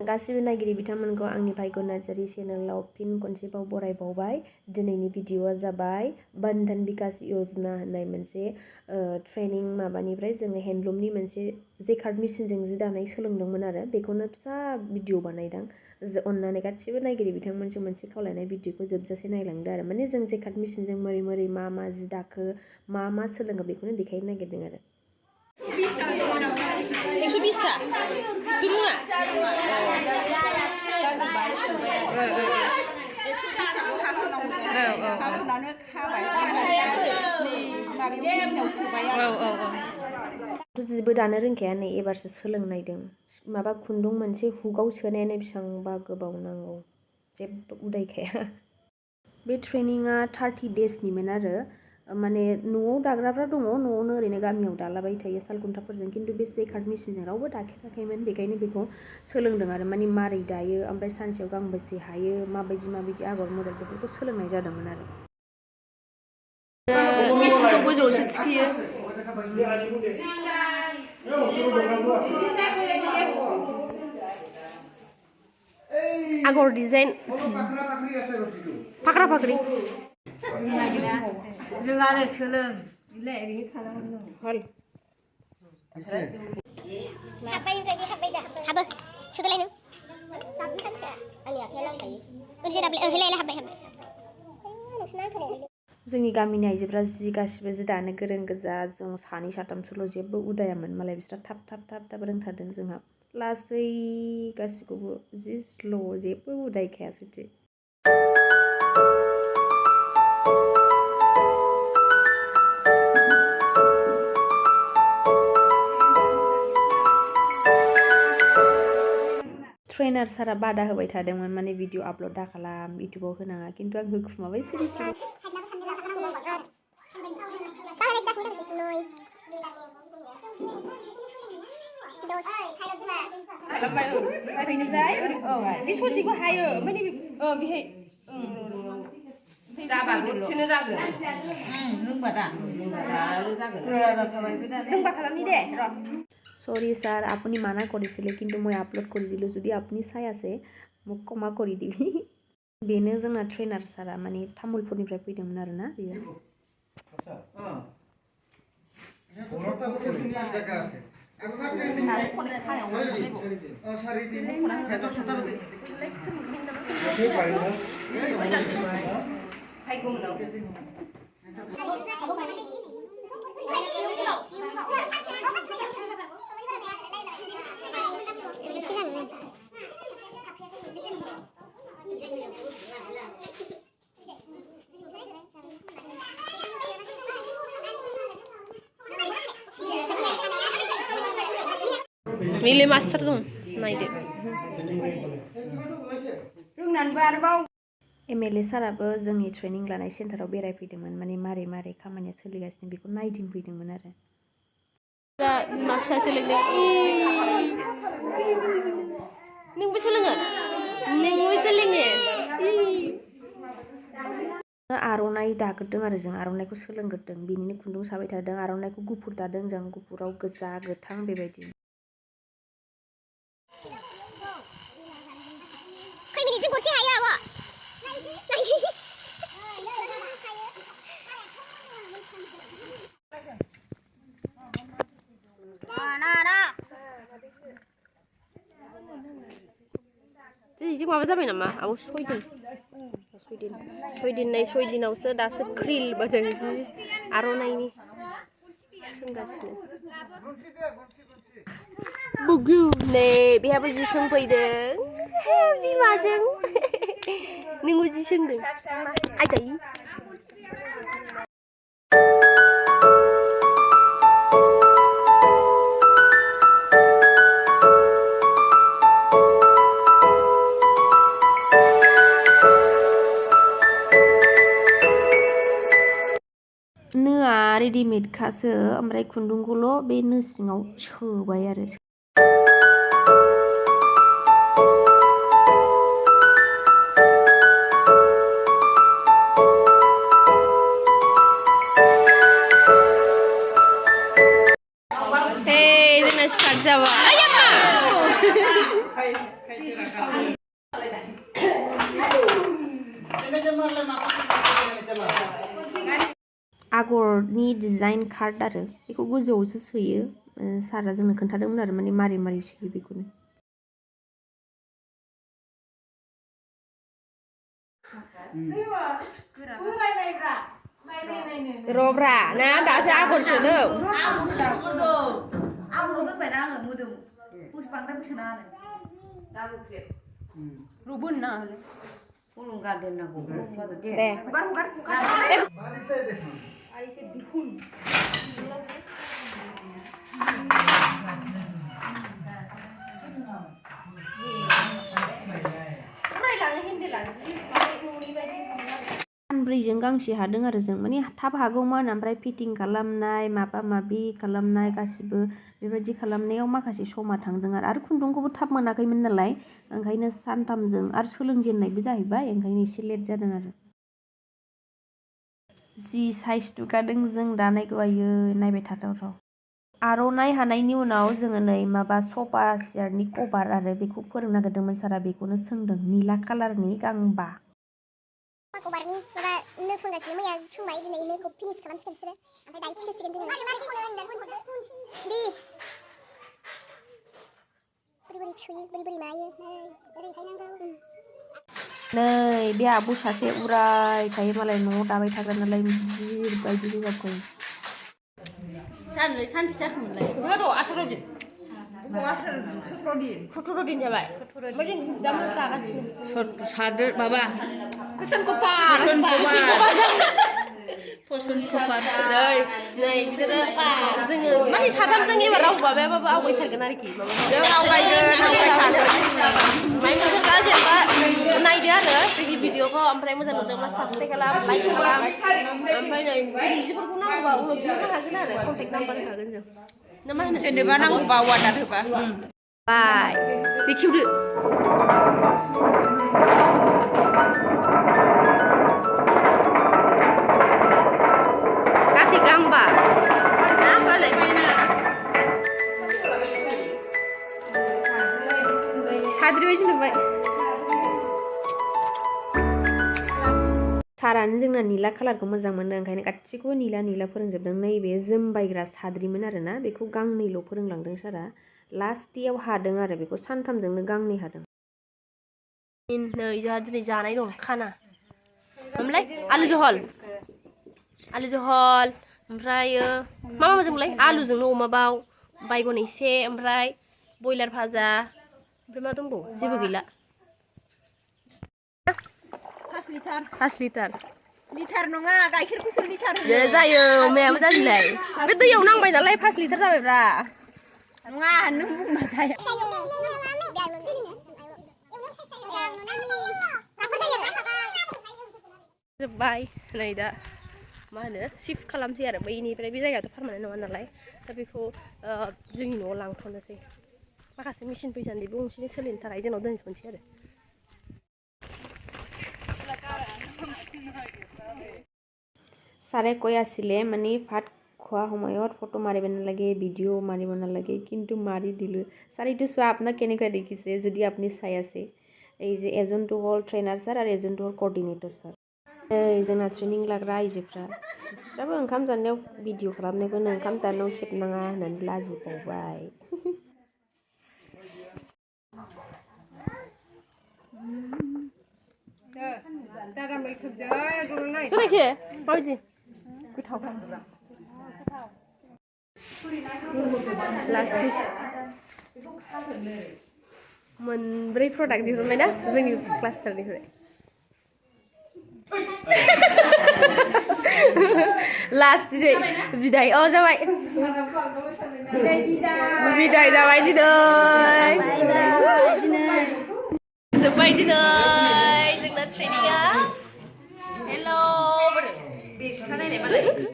गासिबो नायगिरि बिथांमोनखौ आंनि भाग्यनार्जारी चेनेलाव फिन खनसेबाव बरायबावबाय। दिनैनि भिडिअआ जाबाय बन्धन विकास योजना होननाय मोनसे ट्रेनिं माबानिफ्राय जोङो हेन्डलुमनि मोनसे जेकार्ट मेसिनजों जि दानाय सोलोंदोंमोन आरो बेखौनो फिसा भिडिअ बानायदों। अन्नानै गासिबो नायगिरि बिथांमोनजों मोनसे खावलायनाय भिडिअखौ जोबजासे नायलांदो आरो माने जों जेकार्ट मेसिनजों मोरै मा जि दाखो मा सोलोङो बेखौनो देखायनो नागिरदों आरो। 120 था दुरुङा जिबो दानो रोंखाया नै एबारसो सोलोंनायदों। माबा खुन्दुं मोनसे हुगाव सोनायानो बेसेबांबा गोबाव नांगौ जेबो उदायखाया। बे ट्रेनिंआ 30 डेजनिमोन आरो माने न'आव दाग्राफ्रा दङ न'आवनो ओरैनो गामियाव दालाबाय थायो सालखुन्थाफोरजों खिन्थु बे जेकार्ट मेसिनजों रावबो दाखेराखैमोन बेखायनो बेखौ सोलोंदों आरो माने मारै दायो ओमफ्राय सानसेयाव गांबेसे हायो माबायदि आगर मडेल बेफोरखौ सोलोंनाय जादोंमोन आरो। मेसिनखौ गोजौआवसो थिखोयो। आगर डिजाइन फाख्रा फाख्रि रोङानो सोलों बिलाय ओरैनो खालामनो हल हाबबाय ओमफ्राय दा हाबो सुदोलाय नों दाबो सानखा आंनि आखाया लांखायो ओरैजे दाबले होलायला हाबबाय नोंसिना आंखौ जोंनि गामिनि आइजोफ्रा जि गासिबो जि दानो गोरों गोजा जों सानै साथामसोल' जेबो उदायामोन मालाय बिस्रा थाब रोंथारदों जोंहा लासै गासिखौबो जि स्ल' जेबो उदायखायासै। ट्रेनार सारा बादा होबाय थादोंमोन माने भिडिअ आपल'ड दाखालाम इउटुबाव होनाङा खिन्थु आं होखुमाबाय सिरि बे ससेखौ हायो ओमफ्राय बेहाय जाबा दसेनो जागोन रोंबा दा रोंबा खालामनि दे र'। সরি স্যার আপনি মানা করেছিলে কিন্তু মই আপলোড করে দিল যদি আপনি চাই আছে মোক ক্ষমা করে দিবি। बेनो जोंना ट्रेनार सारा माने तामुलपुरनिफ्राय फैदोंमोन आरोना बेयो। मिले मास्टार दं नायदो एमएलए साराबो जोंनि ट्रेनिं लानाय सेन्टाराव बेरायफैदोंमोन माने मारै खामानिया सोलिगासिनो बेखौ नायदिंफैदोंमोन आरो। बिमा फिसा सोलोंदों नोंबो सोलोङो आर'नाइ दाग्रोदों आरो जों आर'नाइखौ सोलोंग्रोदों बिनिनो खुन्दुं साबाय थादों आर'नाइखौ गुफुर दादों जों गुफुराव गोजा गोथां बेबायदि। खै मिनिटजों गरसे हायो आब'? दिनैजों माबा जाबाय नामा आब' 6 दिन नै 6 दिनावसो दासो क्रिल बादों जि आर'नाइनि सोंगासिनो बुगु नै बेहाबो जि सोंफैदों बिमाजों नोंबो जि सोंदों आइदै नोआ रेडिमेड खासो ओमफ्राय खुन्दुंखौल' बे नो सिङाव सोबाय आरो। जोंना स्टार्ट जाबाय आगरनि डिजाइन कार्ड आरो बेखौ गोजौआवसो सोयो सारा जोंनो खोन्थादोंमोन आरो माने मारै मारै सोयो बेखौनो रब्रा ना दासो आगर सोदों आगराव दोनबायना आङो मोदोम बांद्राय बोसोना आरो रबोन ना गलंगा दोननांगौ दे सानब्रैजों गांसे हादों आरो जों माने थाब हागौमोन ओमफ्राय फिटिं खालामनाय माबा माबि खालामनाय गासिबो बेबायदि खालामनायाव माखासे समा थांदों आरो खुन्दुंखौबो थाब मोनाखैमोन नालाय ओंखायनो सानथामजों आरो सोलोंजेननायबो जाहैबाय ओंखायनो एसे लेट जादों आरो जि साइज थुखादों जों दानायखौ आयो नायबाय थाथावथाव आर'नाइ हानायनि उनाव जोङो नै माबा सफा सियारनि कभार आरो बेखौ फोरोंनो नागिरदोंमोन सारा बेखौनो सोंदों निला कालारनि गांबा कभारनि माबा नो खनगासिनो मैया सोंबाय दिनै नोखौ फिनिश खालामसिगोन बिसोरो ओमफ्राय दायो थिखोसिगोन जोङो दि बोरै थुयो बोरै मायो ओरैहाय नांगौ नै बे आब' सासे उराय थायो मालाय न'आव दाबाय थाग्रा नालाय गिदिर बायदि होबाखै सानसे जाखांबाय र' 18 दिन 17 दिन जाबाय ओमफ्राय जों दा मा दागासिनो सादोर माबा कुसन कभार नै बिसोरो जोङो माने साथामजों एबार रावबो माबायाबाबो आवगायथारगोन आरोखि जों आवगायगोन ओमफ्राय नोंसोर जेनेबा नायदो आरो जोंनि भिडिअखौ ओमफ्राय मोजां नुदोंब्ला साबसक्राइब खालाम लाइक खालाम ओमफ्राय नै जिफोरखौ नांगौबा उनाव बिहरनो हागोन आरो कन्टेक्ट नाम्बार होखागोन जों ना मा होनो जेनेबा नांगौबा अर्डार होबा बाय बेखेवदो गासै गांबा ना होमबालाय बायनाङा साद्रि बायदि नुबाय सारानो जोंना निला कालारखौ मोजां मोनो ओंखायनो गासिखौबो निला फोरोंजोबदों नैबे जोमबायग्रा साद्रिमोन आरोना बेखौ गांनैल' फोरोंलांदों सारा लास्टियाव हादों आरो बेखौ सानथामजोंनो गांनै हादों नै जोंहा दिनै जानाय दं खाना ओमफ्राय आलु जहल ओमफ्रायो मा माबाजोंलाय आलुजोंनो अमा बाव बायगन एसे ओमफ्राय बयलार भाजा ओमफ्राय मा दंबावो जेबो गैला 5 लिटार नङा गाइखेरखौसो लिटार होनो जायो अमायाबो जादिलाय बे दैयाव नांबाय नालाय 5 लिटार जाबायब्रा नङा नों बुंबा जाया जोब्बाय नै दा मा होनो शिफ्ट खालामसै आरो बैनिफ्राय बे जायगायाथ' पारमानेन्ट नङा नालाय दा बेखौ जोंनि न'आव लांथ'नोसै माखासे मेचिन फैसान्दिबो गंसेनि सोलिनो थाखाय जोंनाव दोनथ'नोसै आरो ছাৰে কৈ আছিলে মানে ভাত খোৱা সময়ত ফটো মাৰিব নালাগে ভিডিঅ' মাৰিব নালাগে কিন্তু মাৰি দিলোঁ ছাৰ এইটো চোৱা আপোনাক কেনেকৈ দেখিছে যদি আপুনি চাই আছে এই যে এজনটো হ'ল ট্ৰেইনাৰ ছাৰ আৰু এজনটো হ'ল কৰ্ডিনেটৰ ছাৰ जोंना ट्रेनिं लाग्रा आइजोफ्रा बिस्राबो ओंखाम जानायाव भिडिअ' खालामनायखौनो ओंखाम जानायाव खेबनाङा होननानै लाजिबावबाय खोनायाखै माबायदि गोथाव लासै मोनब्रै प्रडाक्ट दिहुनबाय ना जोंनि क्लास्टारनिफ्राय लास्ट दिनै बिदाय जाबाय बिदाय जाबाय दिनै जोब्बाय दिनै जोंना ट्रेनिंआ हेल'